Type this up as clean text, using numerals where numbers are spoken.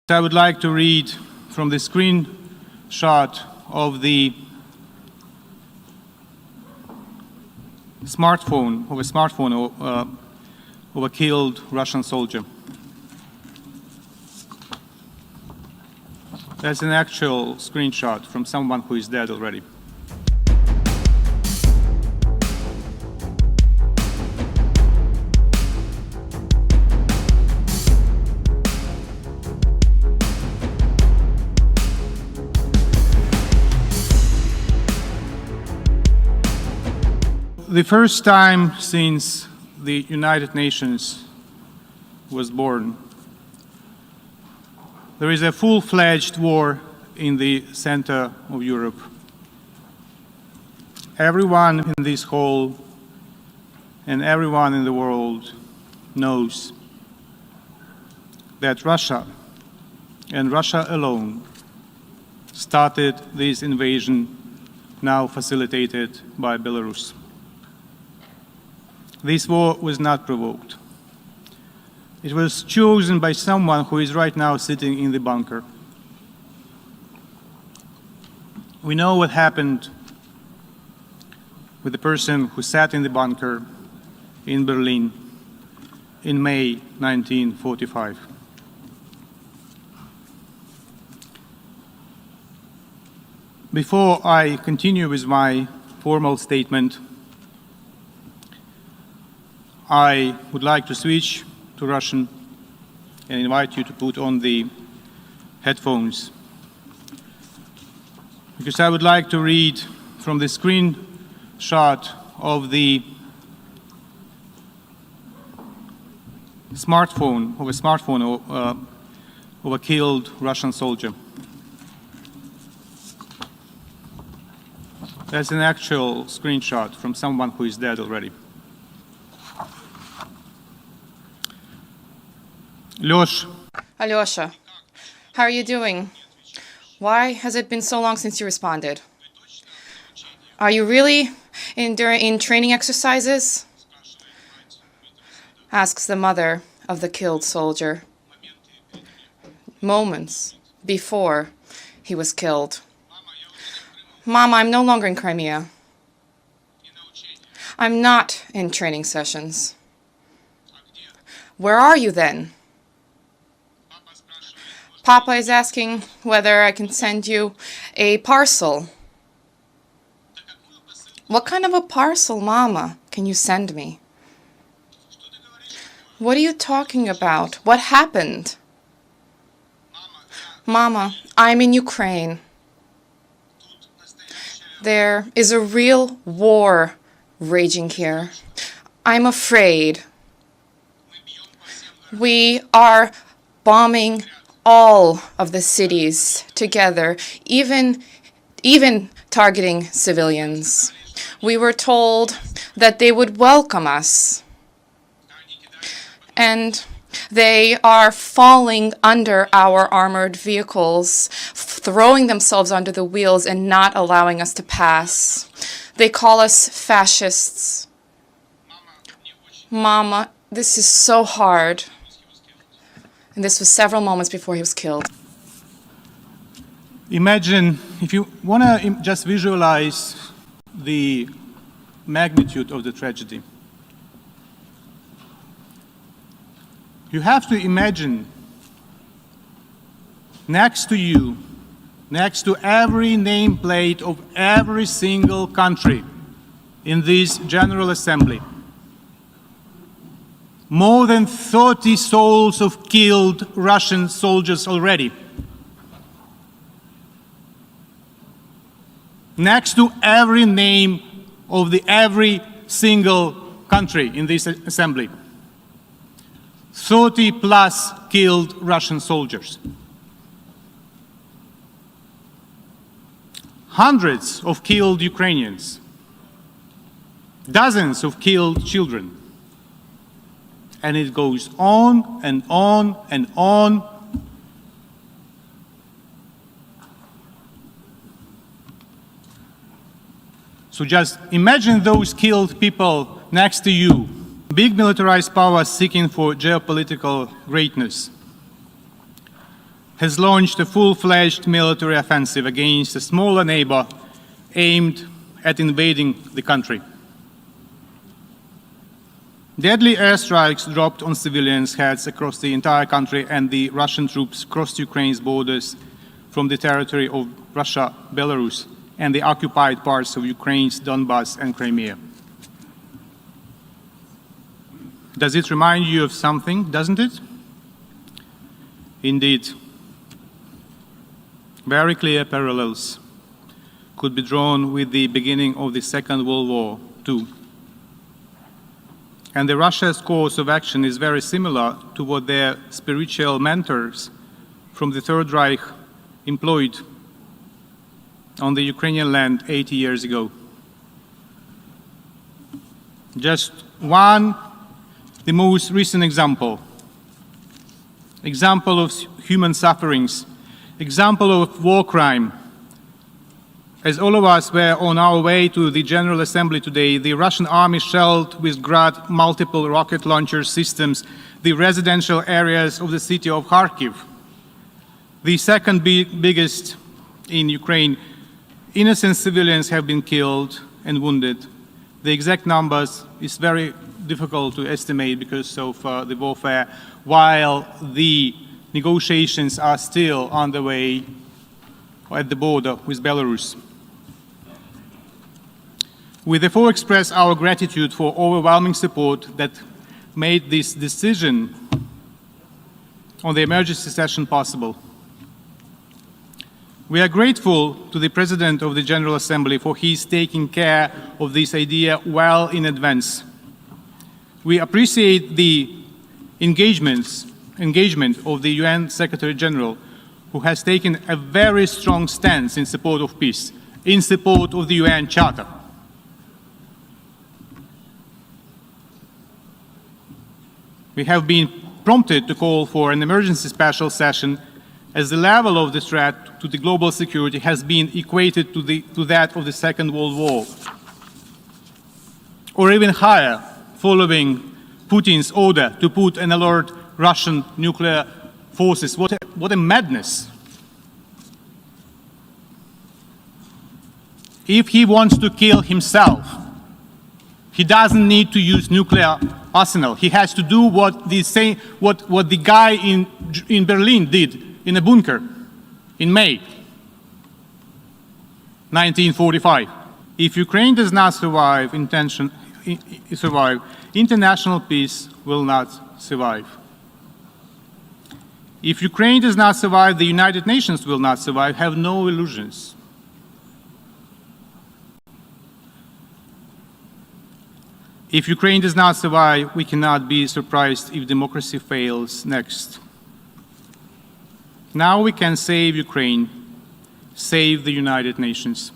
I would like to read from the screenshot of the smartphone of a killed Russian soldier. That's an actual screenshot from someone who is dead already. The first time since the United Nations was born, there is a full-fledged war in the center of Europe. Everyone in this hall and everyone in the world knows that Russia, and Russia alone, started this invasion now facilitated by Belarus. This war was not provoked. It was chosen by someone who is right now sitting in the bunker. We know what happened with the person who sat in the bunker in Berlin in May 1945. Before I continue with my formal statement, I would like to switch to Russian and invite you to put on the headphones, because I would like to read from the screenshot of the smartphone of a killed Russian soldier. That's an actual screenshot from someone who is dead already. Alyosha, how are you doing? Why has it been so long since you responded? Are you really in training exercises? Asks the mother of the killed soldier. Moments before he was killed. Mama, I'm no longer in Crimea. I'm not in training sessions. Where are you then? Papa is asking whether I can send you a parcel. What kind of a parcel, Mama, can you send me? What are you talking about? What happened? Mama, I'm in Ukraine. There is a real war raging here. I'm afraid. We are bombing all of the cities together, even targeting civilians. We were told that they would welcome us, and they are falling under our armored vehicles, throwing themselves under the wheels and not allowing us to pass. They call us fascists. Mama, this is so hard. And this was several moments before he was killed. Imagine, if you want to just visualize the magnitude of the tragedy, you have to imagine next to you, next to every nameplate of every single country in this General Assembly, more than 30 souls of killed Russian soldiers already. Next to every name of every single country in this assembly. 30 plus killed Russian soldiers. Hundreds of killed Ukrainians. Dozens of killed children. And it goes on and on and on. So just imagine those killed people next to you. Big militarized powers seeking for geopolitical greatness. has launched a full-fledged military offensive against a smaller neighbor aimed at invading the country. Deadly airstrikes dropped on civilians' heads across the entire country, and the Russian troops crossed Ukraine's borders from the territory of Russia, Belarus, and the occupied parts of Ukraine's Donbas and Crimea. Does it remind you of something, doesn't it? Indeed. Very clear parallels could be drawn with the beginning of the Second World War, too. And Russia's course of action is very similar to what their spiritual mentors from the Third Reich employed on the Ukrainian land 80 years ago. Just one, the most recent example of human sufferings, example of war crime. As all of us were on our way to the General Assembly today, the Russian army shelled with Grad multiple rocket launcher systems the residential areas of the city of Kharkiv, the second biggest in Ukraine. Innocent civilians have been killed and wounded. The exact numbers is very difficult to estimate because of the warfare, while the negotiations are still underway at the border with Belarus. We therefore express our gratitude for overwhelming support that made this decision on the emergency session possible. We are grateful to the President of the General Assembly for his taking care of this idea well in advance. We appreciate the engagement of the UN Secretary General, who has taken a very strong stance in support of peace, in support of the UN Charter. We have been prompted to call for an emergency special session as the level of the threat to the global security has been equated to that of the Second World War, or even higher, following Putin's order to put and alert Russian nuclear forces. What a madness! If he wants to kill himself, he doesn't need to use nuclear arsenal. He has to do what the guy in Berlin did in a bunker in May 1945. If Ukraine does not survive, international peace will not survive. If Ukraine does not survive, the United Nations will not survive. Have no illusions. If Ukraine does not survive, we cannot be surprised if democracy fails next. Now we can save Ukraine, save the United Nations.